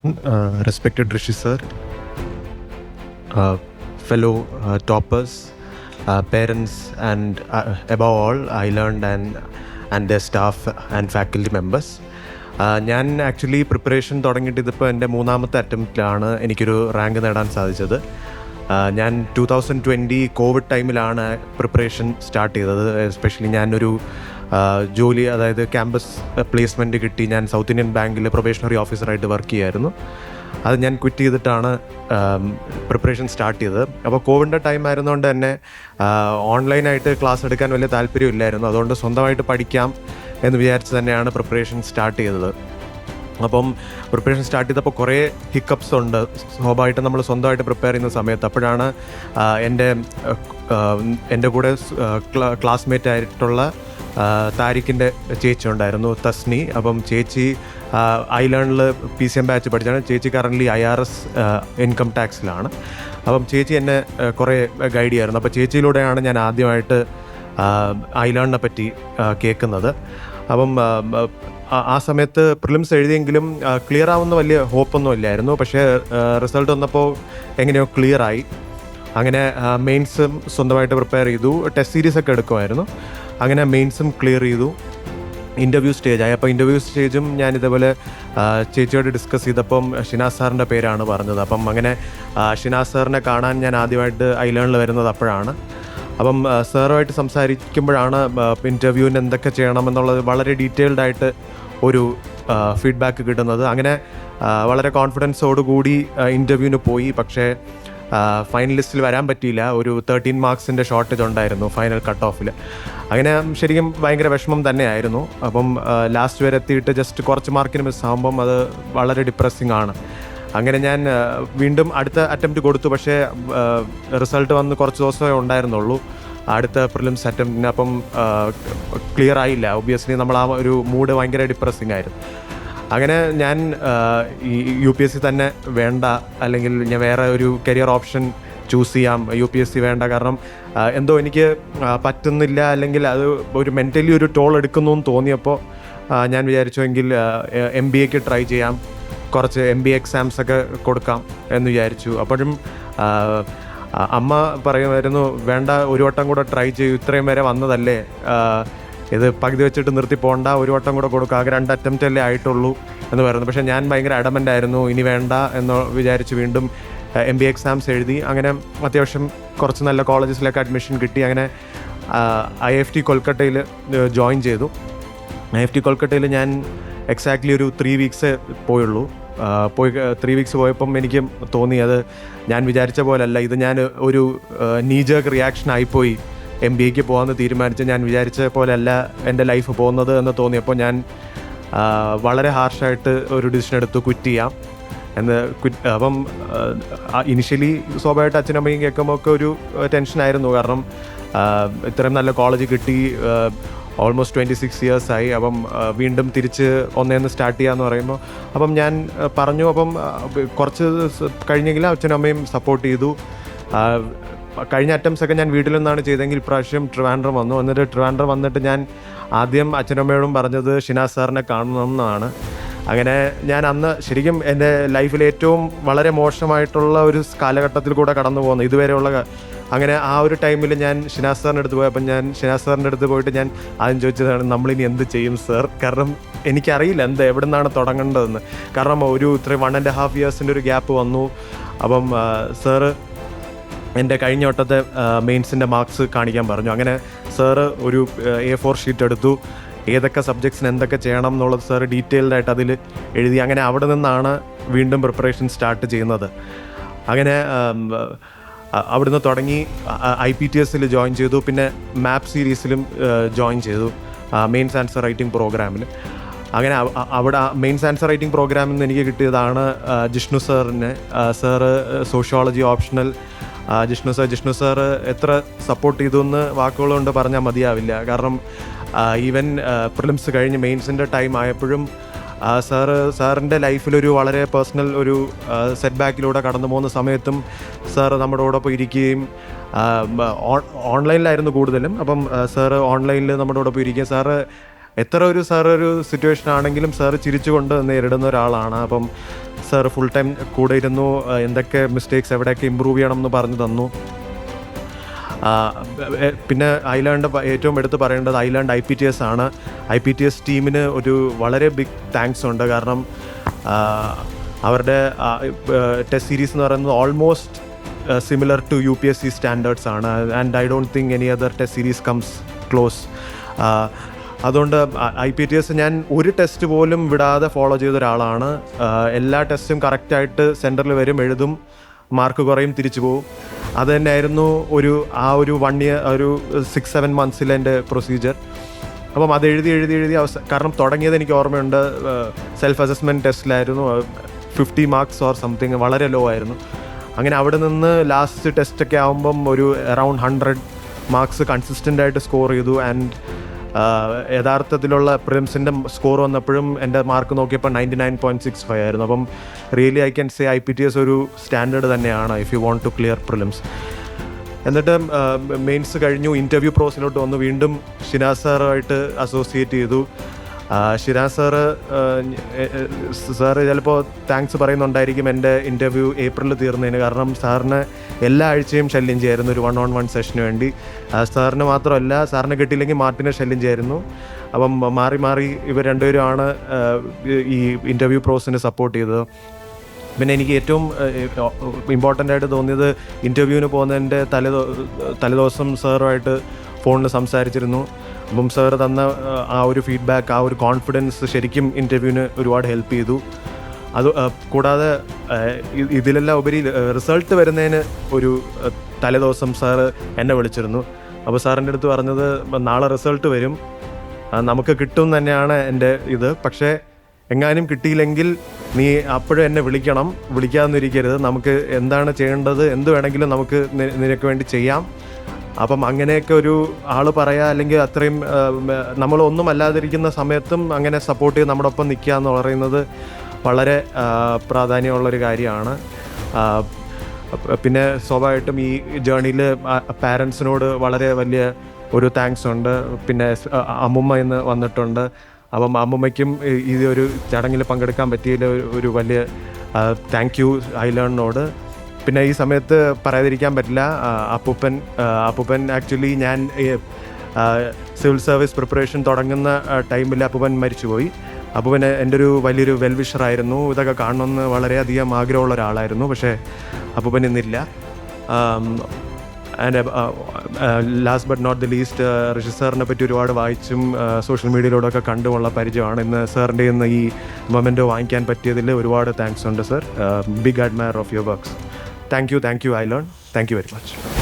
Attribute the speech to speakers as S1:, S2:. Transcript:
S1: Respected Rishi sir, fellow toppers, parents, and above all, I learned and their staff and faculty members. ഞാൻ actually preparation തുടങ്ങിയിട്ട് ഇതിപ്പോൾ എൻ്റെ മൂന്നാമത്തെ അറ്റംപ്റ്റിലാണ് എനിക്കൊരു rank നേടാൻ സാധിച്ചത്. ഞാൻ 2020 കോവിഡ് ടൈമിലാണ് പ്രിപ്പറേഷൻ സ്റ്റാർട്ട് ചെയ്തത്. എസ്പെഷ്യലി ഞാനൊരു ജോലി, അതായത് ക്യാമ്പസ് പ്ലേസ്മെൻറ്റ് കിട്ടി. ഞാൻ സൗത്ത് ഇന്ത്യൻ ബാങ്കിൽ പ്രൊബേഷണറി ഓഫീസറായിട്ട് വർക്ക് ചെയ്യുമായിരുന്നു. അത് ഞാൻ ക്വിറ്റ് ചെയ്തിട്ടാണ് പ്രിപ്പറേഷൻ സ്റ്റാർട്ട് ചെയ്തത്. അപ്പോൾ കോവിഡിൻ്റെ ടൈം ആയിരുന്നുകൊണ്ട് തന്നെ ഓൺലൈനായിട്ട് ക്ലാസ് എടുക്കാൻ വലിയ താല്പര്യമില്ലായിരുന്നു. അതുകൊണ്ട് സ്വന്തമായിട്ട് പഠിക്കാം എന്ന് വിചാരിച്ച് തന്നെയാണ് പ്രിപ്പറേഷൻ സ്റ്റാർട്ട് ചെയ്തത്. അപ്പം പ്രിപ്പറേഷൻ സ്റ്റാർട്ട് ചെയ്തപ്പോൾ കുറേ ഹിക്കപ്സ് ഉണ്ട്. സ്വാഭാവികമായിട്ട് നമ്മൾ സ്വന്തമായിട്ട് പ്രിപ്പയർ ചെയ്യുന്ന സമയത്ത് അപ്പോഴാണ് എൻ്റെ കൂടെ ക്ലാസ്മേറ്റ് ആയിട്ടുള്ള താരിഖിൻ്റെ ചേച്ചി ഉണ്ടായിരുന്നു, തസ്നി. അപ്പം ചേച്ചി ഐലേണിൽ PCM ബാച്ച് പഠിച്ചാണ്. ചേച്ചി കറൻ്റ്ലി IRS ഇൻകം ടാക്സിലാണ്. അപ്പം ചേച്ചി എന്നെ കുറേ ഗൈഡ് ചെയ്യായിരുന്നു. അപ്പോൾ ചേച്ചിയിലൂടെയാണ് ഞാൻ ആദ്യമായിട്ട് ഐലേണിനെ പറ്റി കേൾക്കുന്നത്. അപ്പം ആ സമയത്ത് പ്രിലിംസ് എഴുതിയെങ്കിലും ക്ലിയർ ആവുന്ന വലിയ ഹോപ്പൊന്നും ഇല്ലായിരുന്നു. പക്ഷേ റിസൾട്ട് വന്നപ്പോൾ എങ്ങനെയോ ക്ലിയറായി. അങ്ങനെ മെയിൻസും സ്വന്തമായിട്ട് പ്രിപ്പയർ ചെയ്തു. ടെസ്റ്റ് സീരീസൊക്കെ എടുക്കുമായിരുന്നു. അങ്ങനെ മെയിൻസും ക്ലിയർ ചെയ്തു. ഇൻ്റർവ്യൂ സ്റ്റേജായി. അപ്പോൾ ഇൻ്റർവ്യൂ സ്റ്റേജും ഞാൻ ഇതേപോലെ ചേച്ചിയോട് ഡിസ്കസ് ചെയ്തപ്പം ഷിനാസ് സാറിൻ്റെ പേരാണ് പറഞ്ഞത്. അപ്പം അങ്ങനെ ഷിനാസ് സാറിനെ കാണാൻ ഞാൻ ആദ്യമായിട്ട് ഐലേണിൽ വരുന്നത് അപ്പോഴാണ്. അപ്പം സാറുമായിട്ട് സംസാരിക്കുമ്പോഴാണ് ഇൻ്റർവ്യൂവിന് എന്തൊക്കെ ചെയ്യണമെന്നുള്ളത് വളരെ ഡീറ്റെയിൽഡായിട്ട് ഒരു ഫീഡ്ബാക്ക് കിട്ടുന്നത്. അങ്ങനെ വളരെ കോൺഫിഡൻസോടുകൂടി ഇൻ്റർവ്യൂവിന് പോയി. പക്ഷേ ഫൈനൽ ലിസ്റ്റിൽ വരാൻ പറ്റിയില്ല. ഒരു 13 മാർക്സിൻ്റെ ഷോർട്ടേജ് ഉണ്ടായിരുന്നു ഫൈനൽ കട്ട് ഓഫിൽ. അങ്ങനെ ശരിക്കും ഭയങ്കര വിഷമം തന്നെയായിരുന്നു. അപ്പം ലാസ്റ്റ് വരെ എത്തിയിട്ട് ജസ്റ്റ് കുറച്ച് മാർക്കിന് മിസ്സാകുമ്പം അത് വളരെ ഡിപ്രസ്സിങ് ആണ്. അങ്ങനെ ഞാൻ വീണ്ടും അടുത്ത അറ്റംപ്റ്റ് കൊടുത്തു. പക്ഷേ റിസൾട്ട് വന്ന് കുറച്ച് ദിവസമേ ഉണ്ടായിരുന്നുള്ളൂ അടുത്ത പ്രിലിംസ് അറ്റംപ്റ്റിന്. അപ്പം ക്ലിയർ ആയില്ല. ഒബ്വിയസ്ലി നമ്മൾ ആ ഒരു മൂഡ് ഭയങ്കര ഡിപ്രസ്സിങ് ആയിരുന്നു. അങ്ങനെ ഞാൻ ഈ UPSC തന്നെ വേണ്ട, അല്ലെങ്കിൽ ഞാൻ വേറെ ഒരു കരിയർ ഓപ്ഷൻ ചൂസ് ചെയ്യാം, UPSC വേണ്ട, കാരണം എന്തോ എനിക്ക് പറ്റുന്നില്ല, അല്ലെങ്കിൽ അത് ഒരു മെൻ്റലി ഒരു ടോൾ എടുക്കുന്നു എന്ന് തോന്നിയപ്പോൾ ഞാൻ വിചാരിച്ചുവെങ്കിൽ MBAക്ക് ട്രൈ ചെയ്യാം, കുറച്ച് MBA എക്സാംസൊക്കെ കൊടുക്കാം എന്ന് വിചാരിച്ചു. അപ്പോഴും അമ്മ പറയുമായിരുന്നു, വേണ്ട, ഒരു വട്ടം കൂടെ ട്രൈ ചെയ്യൂ, ഇത്രയും വരെ വന്നതല്ലേ, ഇത് പകുതി വെച്ചിട്ട് നിർത്തി പോകണ്ട, ഒരു വട്ടം കൂടെ കൊടുക്കുക, ആകെ 2 അറ്റംപ്റ്റ് അല്ലേ ആയിട്ടുള്ളൂ എന്ന് പറയുന്നു. പക്ഷേ ഞാൻ ഭയങ്കര അഡമൻ്റ് ആയിരുന്നു, ഇനി വേണ്ട എന്ന് വിചാരിച്ച് വീണ്ടും MBA എക്സാംസ് എഴുതി. അങ്ങനെ അത്യാവശ്യം കുറച്ച് നല്ല കോളേജസിലൊക്കെ അഡ്മിഷൻ കിട്ടി. അങ്ങനെ IIFT കൊൽക്കട്ടയിൽ ജോയിൻ ചെയ്തു. IIFT കൊൽക്കട്ടയിൽ ഞാൻ എക്സാക്ട്ലി ഒരു 3 വീക്സ് പോയുള്ളൂ. 3 വീക്സ് പോയപ്പം എനിക്ക് തോന്നി അത് ഞാൻ വിചാരിച്ച പോലല്ല, ഇത് ഞാൻ ഒരു നീജേക്ക് റിയാക്ഷൻ ആയിപ്പോയി. MBAക്ക് പോകാമെന്ന് തീരുമാനിച്ച് ഞാൻ വിചാരിച്ച പോലെയല്ല എൻ്റെ ലൈഫ് പോകുന്നത് എന്ന് തോന്നിയപ്പോൾ ഞാൻ വളരെ ഹാർഷായിട്ട് ഒരു ഡിസിഷൻ എടുത്തു, ക്വിറ്റ് ചെയ്യാം എന്ന്. അപ്പം ഇനിഷ്യലി സ്വാഭാവികമായിട്ട് അച്ഛനും അമ്മയും കേൾക്കുമ്പോൾ ഒക്കെ ഒരു ടെൻഷനായിരുന്നു. കാരണം ഇത്രയും നല്ല കോളേജ് കിട്ടി, ഓൾമോസ്റ്റ് 26 ഇയേഴ്സായി. അപ്പം വീണ്ടും തിരിച്ച് ഒന്നേന്ന് സ്റ്റാർട്ട് ചെയ്യാമെന്ന് പറയുമ്പോൾ അപ്പം ഞാൻ പറഞ്ഞു. അപ്പം കുറച്ച് കഴിഞ്ഞെങ്കിലും അച്ഛനും അമ്മയും സപ്പോർട്ട് ചെയ്തു. കഴിഞ്ഞ അറ്റംപ്റ്റ്സൊക്കെ ഞാൻ വീട്ടിൽ നിന്നാണ് ചെയ്തെങ്കിൽ ഇപ്രാവശ്യം ട്രിവാൻഡ്രം വന്നു. എന്നിട്ട് ട്രിവാൻഡ്രം വന്നിട്ട് ഞാൻ ആദ്യം അച്ഛനമ്മയോടും പറഞ്ഞത് ഷിനാസ് സാറിനെ കാണണം എന്നാണ്. അങ്ങനെ ഞാൻ അന്ന് ശരിക്കും എൻ്റെ ലൈഫിൽ ഏറ്റവും വളരെ മോശമായിട്ടുള്ള ഒരു കാലഘട്ടത്തിൽ കൂടെ കടന്നു പോകുന്നു ഇതുവരെയുള്ള. അങ്ങനെ ആ ഒരു ടൈമിൽ ഞാൻ ഷിനാസ് സാറിൻ്റെ അടുത്ത് പോയപ്പോൾ ഞാൻ ഷിനാസ് സാറിൻ്റെ അടുത്ത് പോയിട്ട് ഞാൻ ആദ്യം ചോദിച്ചതാണ്, നമ്മളിനി എന്ത് ചെയ്യും സർ? കാരണം എനിക്കറിയില്ല എവിടെ നിന്നാണ് തുടങ്ങേണ്ടതെന്ന്. കാരണം ഒരു 1.5 ഇയേഴ്സിൻ്റെ ഒരു ഗ്യാപ്പ് വന്നു. അപ്പം സാറ് എൻ്റെ കഴിഞ്ഞ വട്ടത്തെ മെയിൻസിൻ്റെ മാർക്സ് കാണിക്കാൻ പറഞ്ഞു. അങ്ങനെ സാറ് ഒരു A4 ഷീറ്റ് എടുത്തു, ഏതൊക്കെ സബ്ജക്ട്സിന് എന്തൊക്കെ ചെയ്യണം എന്നുള്ളത് സാറ് ഡീറ്റെയിൽഡായിട്ട് അതിൽ എഴുതി. അങ്ങനെ അവിടെ നിന്നാണ് വീണ്ടും പ്രിപ്പറേഷൻ സ്റ്റാർട്ട് ചെയ്യുന്നത്. അങ്ങനെ അവിടുന്ന് തുടങ്ങി IPTSൽ ജോയിൻ ചെയ്തു. പിന്നെ മാപ്പ് സീരീസിലും ജോയിൻ ചെയ്തു, മെയിൻസ് ആൻസർ റൈറ്റിംഗ് പ്രോഗ്രാമിൽ. അങ്ങനെ അവിടെ മെയിൻസ് ആൻസർ റൈറ്റിംഗ് പ്രോഗ്രാമിൽ നിന്ന് എനിക്ക് കിട്ടിയതാണ് ജിഷ്ണു സാറിന്. Sir sociology optional. Jishnu sir എത്ര സപ്പോർട്ട് ചെയ്തു എന്ന് വാക്കുകളുകൊണ്ട് പറഞ്ഞാൽ മതിയാവില്ല. കാരണം ഈവൻ പ്രിലിംസ് കഴിഞ്ഞ് മെയിൻസിൻ്റെ ടൈം ആയപ്പോഴും സാറിൻ്റെ ലൈഫിലൊരു വളരെ പേഴ്സണൽ ഒരു സെറ്റ് ബാക്കിലൂടെ കടന്നു പോകുന്ന സമയത്തും സാറ് നമ്മുടെ കൂടെ ഇരിക്കുകയും, ഓൺലൈനിലായിരുന്നു കൂടുതലും. അപ്പം സാറ് ഓൺലൈനിൽ നമ്മുടെ കൂടെ ഇരിക്കുകയും, സാറ് ഒരു സിറ്റുവേഷൻ ആണെങ്കിലും സാറ് ചിരിച്ചുകൊണ്ട് നേരിടുന്ന ഒരാളാണ്. അപ്പം സാർ ഫുൾ ടൈം കൂടെ ഇരുന്നു, എന്തൊക്കെ മിസ്റ്റേക്സ് എവിടെയൊക്കെ ഇമ്പ്രൂവ് ചെയ്യണം എന്ന് പറഞ്ഞു തന്നു. പിന്നെ ഐലാൻഡ് ഏറ്റവും എടുത്ത് പറയേണ്ടത് ഐലാൻഡ് IPTS ആണ്. IPTS ടീമിന് ഒരു വളരെ ബിഗ് താങ്ക്സ് ഉണ്ട്. കാരണം അവരുടെ ടെസ്റ്റ് സീരീസ് എന്ന് പറയുന്നത് almost similar to UPSC standards ആണ്. And I don't think any other test series comes close. അതുകൊണ്ട് IPTS ഞാൻ ഒരു ടെസ്റ്റ് പോലും വിടാതെ ഫോളോ ചെയ്ത ഒരാളാണ്. എല്ലാ ടെസ്റ്റും കറക്റ്റായിട്ട് സെൻറ്ററിൽ വരും, എഴുതും, മാർക്ക് കുറയും, തിരിച്ചു പോകും. അത് തന്നെയായിരുന്നു ഒരു 1 year, ഒരു 6-7 months എൻ്റെ പ്രൊസീജിയർ. അപ്പം അത് എഴുതി കാരണം തുടങ്ങിയത് എനിക്ക് ഓർമ്മയുണ്ട്, സെൽഫ് അസസ്മെൻറ്റ് ടെസ്റ്റിലായിരുന്നു. 50 marks ഓർ സംതിങ്, വളരെ ലോ ആയിരുന്നു. അങ്ങനെ അവിടെ നിന്ന് ലാസ്റ്റ് ടെസ്റ്റൊക്കെ ആകുമ്പം ഒരു അറൗണ്ട് 100 marks കൺസിസ്റ്റൻ്റ് ആയിട്ട് സ്കോർ ചെയ്തു. ആൻഡ് യഥാർത്ഥത്തിലുള്ള പ്രിലിംസിൻ്റെ സ്കോർ വന്നപ്പോഴും എൻ്റെ മാർക്ക് നോക്കിയപ്പോൾ 99.65 ആയിരുന്നു. അപ്പം really I can say IPTS ഒരു സ്റ്റാൻഡേർഡ് തന്നെയാണ് if you want to clear prelims. എന്നിട്ട് മെയിൻസ് കഴിഞ്ഞു, ഇൻ്റർവ്യൂ പ്രോസസ്സിലോട്ട് വന്നു. വീണ്ടും ഷിനാസ് സാറുമായിട്ട് അസോസിയേറ്റ് ചെയ്തു. ഷിനാസ് സാറ് ചിലപ്പോൾ താങ്ക്സ് പറയുന്നുണ്ടായിരിക്കും എൻ്റെ ഇൻ്റർവ്യൂ ഏപ്രിലിൽ തീർന്നതിന്. കാരണം സാറിന് എല്ലാ ആഴ്ചയും ശല്യം ചെയ്യായിരുന്നു ഒരു 1-on-1 സെഷന് വേണ്ടി. സാറിന് മാത്രമല്ല, സാറിന് കിട്ടിയില്ലെങ്കിൽ മാർട്ടിനെ ശല്യം ചെയ്യായിരുന്നു. അപ്പം മാറി ഇവർ രണ്ടുപേരുമാണ് ഈ ഇൻ്റർവ്യൂ പ്രോസസ്സിന് സപ്പോർട്ട് ചെയ്തത്. പിന്നെ എനിക്ക് ഏറ്റവും ഇമ്പോർട്ടൻ്റ് ആയിട്ട് തോന്നിയത്, ഇൻ്റർവ്യൂവിന് പോകുന്നതിൻ്റെ തലേദിവസം സാറുമായിട്ട് ഫോണിൽ സംസാരിച്ചിരുന്നു. അപ്പം സാറ് തന്ന ആ ഒരു ഫീഡ്ബാക്ക്, ആ ഒരു കോൺഫിഡൻസ് ശരിക്കും ഇൻ്റർവ്യൂവിന് ഒരുപാട് ഹെൽപ്പ് ചെയ്തു. അത് കൂടാതെ ഇതിലെല്ലാം ഉപരി റിസൾട്ട് വരുന്നതിന് ഒരു തലേദിവസം സാറ് എന്നെ വിളിച്ചിരുന്നു. അപ്പോൾ സാറിൻ്റെ അടുത്ത് പറഞ്ഞത്, നാളെ റിസൾട്ട് വരും, നമുക്ക് കിട്ടും തന്നെയാണ് എൻ്റെ ഇത്. പക്ഷേ എങ്ങാനും കിട്ടിയില്ലെങ്കിൽ നീ അപ്പോഴും എന്നെ വിളിക്കാമെന്നിരിക്കരുത്. നമുക്ക് എന്താണ് ചെയ്യേണ്ടത്, എന്ത് വേണമെങ്കിലും നമുക്ക് നിനക്ക് വേണ്ടി ചെയ്യാം. അപ്പം അങ്ങനെയൊക്കെ ഒരു ആൾ പറയുക, അല്ലെങ്കിൽ അത്രയും നമ്മളൊന്നും അല്ലാതിരിക്കുന്ന സമയത്തും അങ്ങനെ സപ്പോർട്ട് ചെയ്ത് നമ്മുടെ ഒപ്പം നിൽക്കുക എന്ന് പറയുന്നത് വളരെ പ്രാധാന്യമുള്ളൊരു കാര്യമാണ്. പിന്നെ സ്വാഭാവികമായിട്ടും ഈ ജേർണിയിൽ പാരൻസിനോട് വളരെ വലിയ ഒരു താങ്ക്സ് ഉണ്ട്. പിന്നെ അമ്മുമ്മ ഇന്ന് വന്നിട്ടുണ്ട്. അപ്പം അമ്മുമ്മയ്ക്കും ഈ ഒരു ചടങ്ങിൽ പങ്കെടുക്കാൻ പറ്റിയതിൽ ഒരു വലിയ താങ്ക് യു ഐലേണിനോട്. പിന്നെ ഈ സമയത്ത് പറയാതിരിക്കാൻ പറ്റില്ല, അപ്പൂപ്പൻ ആക്ച്വലി ഞാൻ സിവിൽ സർവീസ് പ്രിപ്പറേഷൻ തുടങ്ങുന്ന ടൈമിൽ അപ്പൂപ്പൻ മരിച്ചുപോയി. അപ്പൂപ്പൻ എൻ്റെ ഒരു വലിയൊരു വെൽവിഷറായിരുന്നു. ഇതൊക്കെ കാണണമെന്ന് വളരെയധികം ആഗ്രഹമുള്ള ഒരാളായിരുന്നു. പക്ഷേ അപ്പൂപ്പൻ ഇന്നില്ല. And last but not the least, Rishi സാറിനെ പറ്റി ഒരുപാട് വായിച്ചും സോഷ്യൽ മീഡിയയിലൂടെയൊക്കെ കണ്ടുമുള്ള പരിചയമാണ്. ഇന്ന് സാറിൻ്റെ ഇന്ന് ഈ മൊമെൻറ്റോ വാങ്ങിക്കാൻ പറ്റിയതിൽ ഒരുപാട് താങ്ക്സ് ഉണ്ട് sir. Big admirer of your works. Thank you, I learned. Thank you very much.